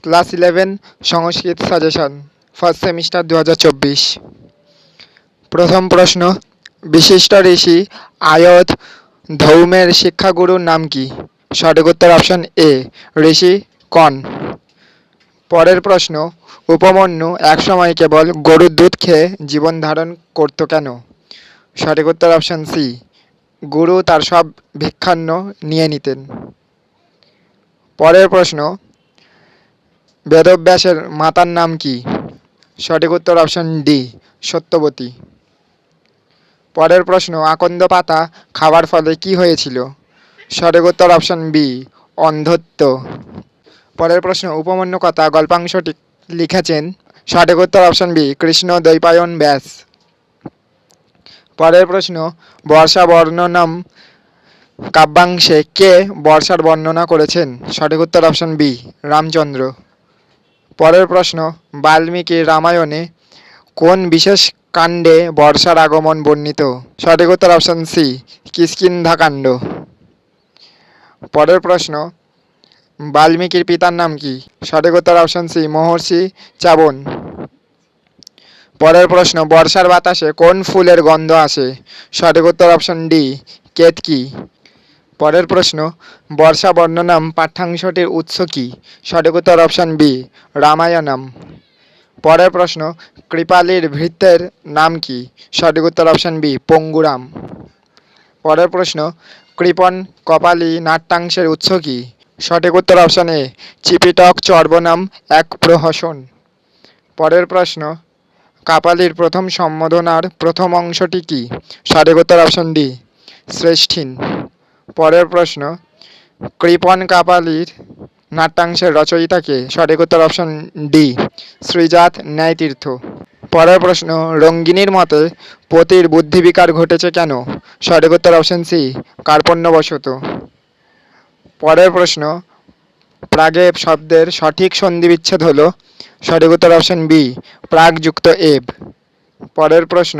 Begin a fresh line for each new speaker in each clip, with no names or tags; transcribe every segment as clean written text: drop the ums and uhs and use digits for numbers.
Class 11 সংস্কৃত suggestion first semester 2024। প্রথম প্রশ্ন, বিশিষ্ট ঋষি আয়ত ধৌমের শিক্ষাগুরুর নাম কি? সঠিক উত্তর অপশন এ ঋষি কন। পরের প্রশ্ন, উপমন্যু একসময় কেবল গরুর দুধ খেয়ে জীবন ধারণ করত কেন? সঠিক উত্তর অপশন সি, গুরু তার সব ভিক্ষান্ন নিয়ে নিতেন। পরের প্রশ্ন, বেদব্যাসের মাতার নাম কি? সঠিক উত্তর অপশন ডি সত্যবতী। পরের প্রশ্ন, আকন্দ পাতা খাওয়ার ফলে কি হয়েছিল? সঠিক উত্তর অপশন বি অন্ধত্ব। পরের প্রশ্ন, উপমন্যু কথা গল্পাংশটি লিখেছেন? সঠিক উত্তর অপশন বি কৃষ্ণ দ্বৈপায়ন ব্যাস। পরের প্রশ্ন, বর্ষা বর্ণনম কাব্যাংশে কে বর্ষার বর্ণনা করেছেন? সঠিক উত্তর অপশন বি রামচন্দ্র। পরের প্রশ্ন, বাল্মীকি রামায়ণে কোন বিশেষ কাণ্ডে বর্ষার আগমন বর্ণিত? সঠিক উত্তর অপশন সি কিষ্কিন্ধাকাণ্ড। পরের প্রশ্ন, বাল্মীকির পিতার নাম কি? সঠিক উত্তর অপশন সি মহর্ষি চাবন। পরের প্রশ্ন, বর্ষার বাতাসে কোন ফুলের গন্ধ আসে? সঠিক উত্তর অপশন ডি কেতকী। পরের প্রশ্ন, বর্ষা বর্ণনাম পাঠ্যাংশটির উৎস কি? সঠিক উত্তর অপশন বি রামায়ণম। পরের প্রশ্ন, কৃপালির ভৃত্যের নাম কি? সঠিক উত্তর অপশন বি পঙ্গুরাম। পরের প্রশ্ন, কৃপণ কপালী নাট্যাংশের উৎস কি? সঠিক উত্তর অপশন এ চিপিটক চর্বনাম এক প্রহসন। পরের প্রশ্ন, কাপালির প্রথম সম্বোধনার প্রথম অংশটি কি? সঠিক উত্তর অপশন ডি শ্রেষ্ঠিন। পরের প্রশ্ন, কৃপণ কাপালির নাট্যাংশের রচয়িতা কে? সঠিক উত্তর অপশন ডি শ্রীজাত ন্যায়তীর্থ। পরের প্রশ্ন, রঙ্গিনীর মতে পতির বুদ্ধিবিকার ঘটেছে কেন? সঠিক উত্তর অপশন সি কার্পণ্যবশত। পরের প্রশ্ন, প্রাগেব শব্দের সঠিক সন্ধিবিচ্ছেদ হল? সঠিক উত্তর অপশন বি প্রাগ যুক্ত এব। পরের প্রশ্ন,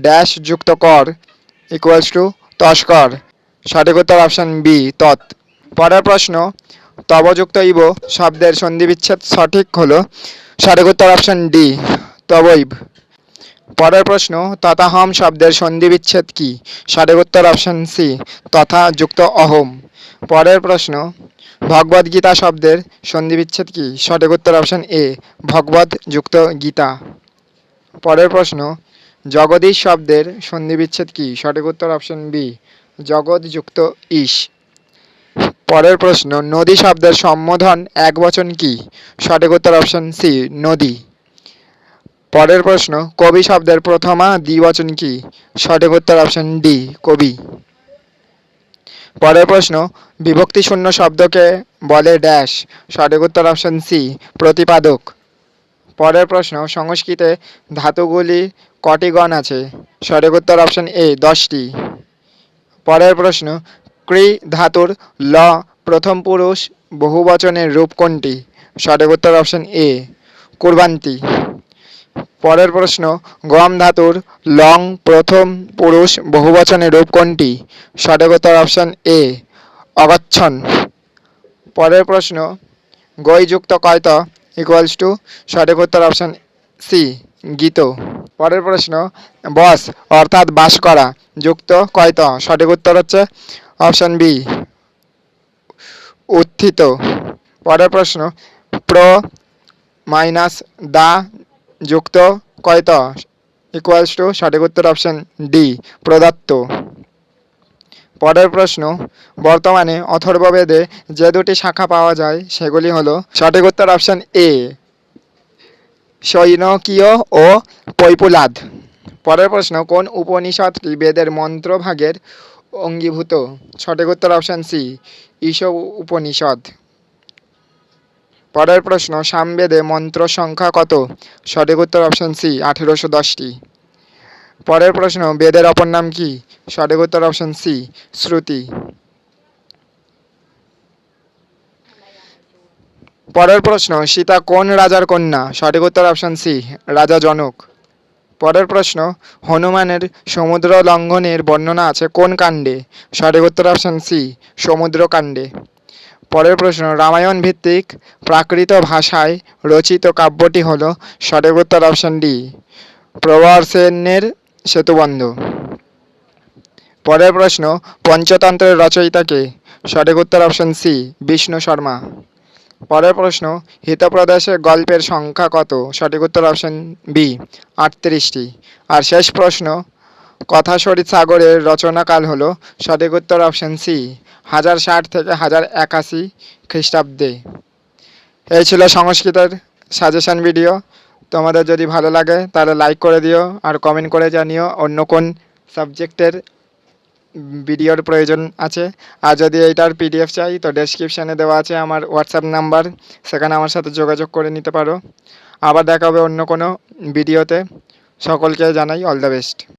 ড্যাশ যুক্ত কর ইকুয়ালস টু তস্কর। সঠিক উত্তর অপশন বি তৎ। পরের প্রশ্ন, তবযুক্ত ইব শব্দের সন্ধিবিচ্ছেদ সঠিক হল? সঠিক উত্তর অপশন ডি তবৈব। পরের প্রশ্ন, তথাহম শব্দের সন্ধিবিচ্ছেদ কি? সঠিক উত্তর অপশন সি তথা যুক্ত অহম। পরের প্রশ্ন, ভগবদ্গীতা শব্দের সন্ধিবিচ্ছেদ কি? সঠিক উত্তর অপশন এ ভগবদ যুক্ত গীতা। পরের প্রশ্ন, জগদীশ শব্দের সন্ধিবিচ্ছেদ কি? সঠিক উত্তর অপশন বি জগৎ যুক্ত ঈশ। পরের প্রশ্ন, নদী শব্দের সম্বোধন একবচন কি? সঠিক উত্তর অপশন সি নদী। পরের প্রশ্ন, কবি শব্দের প্রথমা দ্বিবচন কি? সঠিক উত্তর অপশন ডি কবি। পরের প্রশ্ন, বিভক্তি শূন্য শব্দকে বলে ড্যাশ? সঠিক উত্তর অপশন সি প্রতিপাদক। পরের প্রশ্ন, সংস্কৃতে ধাতুগুলি কটি গণ আছে? সঠিক উত্তর অপশন এ 10টি। পরের প্রশ্ন, কৃ ধাতুর ল প্রথম পুরুষ বহুবচনের রূপ কোনটি? সঠিক উত্তর অপশন এ কুর্বান্তি। পরের প্রশ্ন, গম ধাতুর লং প্রথম পুরুষ বহুবচনের রূপ কোনটি? সঠিক উত্তর অপশন এ অগচ্ছন। পরের প্রশ্ন, গই যুক্ত কয়ত ইকুয়ালস টু? সঠিক উত্তর অপশন সি গীত। পরের প্রশ্ন, বস অর্থাৎ বাস করা যুক্ত কয়ত? সঠিক উত্তর হচ্ছে অপশন বি উত্থিত। পরের প্রশ্ন, প্র মাইনাস দা যুক্ত কয়ত ইকুয়ালস টু? সঠিক উত্তর অপশন ডি প্রদত্ত। পরের প্রশ্ন, বর্তমানে অথর্ববেদে যে দুটি শাখা পাওয়া যায় সেগুলি হলো? সঠিক উত্তর অপশন এ শৈনকীয় ও পৈপুলাদ। পরের প্রশ্ন, কোন উপনিষদটি বেদের মন্ত্রভাগের অঙ্গীভূত? সঠিক উত্তর অপশন সি ঈশ উপনিষদ। পরের প্রশ্ন, সামবেদে মন্ত্র সংখ্যা কত? সঠিক উত্তর অপশন সি 1810টি। পরের প্রশ্ন, বেদের অপর নাম কি? সঠিক উত্তর অপশন সি শ্রুতি। পরের প্রশ্ন, সীতা কোন রাজার কন্যা? সঠিক উত্তর অপশন সি রাজা জনক। পরের প্রশ্ন, হনুমানের সমুদ্র লঙ্ঘনের বর্ণনা আছে কোন কাণ্ডে? সঠিক উত্তর অপশন সি সমুদ্রকাণ্ডে। পরের প্রশ্ন, রামায়ণ ভিত্তিক প্রাকৃত ভাষায় রচিত কাব্যটি হল? সঠিক উত্তর অপশন ডি, প্রবর সেনের সেতুবন্ধ। পরের প্রশ্ন, পঞ্চতন্ত্রের রচয়িতা কে? সঠিক উত্তর অপশন সি, বিষ্ণু শর্মা। পরের প্রশ্ন, হিতপ্রদেশের গল্পের সংখ্যা কত? সঠিক উত্তর অপশন বি, 38টি। আর শেষ প্রশ্ন, কথাশরী সাগরের রচনাকাল হল? সঠিক উত্তর অপশন সি, 1060 থেকে 1081 খ্রিস্টাব্দে। এই ছিল সংস্কৃতের সাজেশন ভিডিও। তোমাদের যদি ভালো লাগে তাহলে লাইক করে দিও আর কমেন্ট করে জানিও অন্য কোন সাবজেক্টের ভিডিওর প্রয়োজন আছে। আর যদি এইটার পিডিএফ চাই তো ডেসক্রিপশানে দেওয়া আছে আমার হোয়াটসঅ্যাপ নাম্বার, সেখানে আমার সাথে যোগাযোগ করে নিতে পারো। আবার দেখা হবে অন্য কোনো ভিডিওতে। সকলকে জানাই অল দ্য বেস্ট।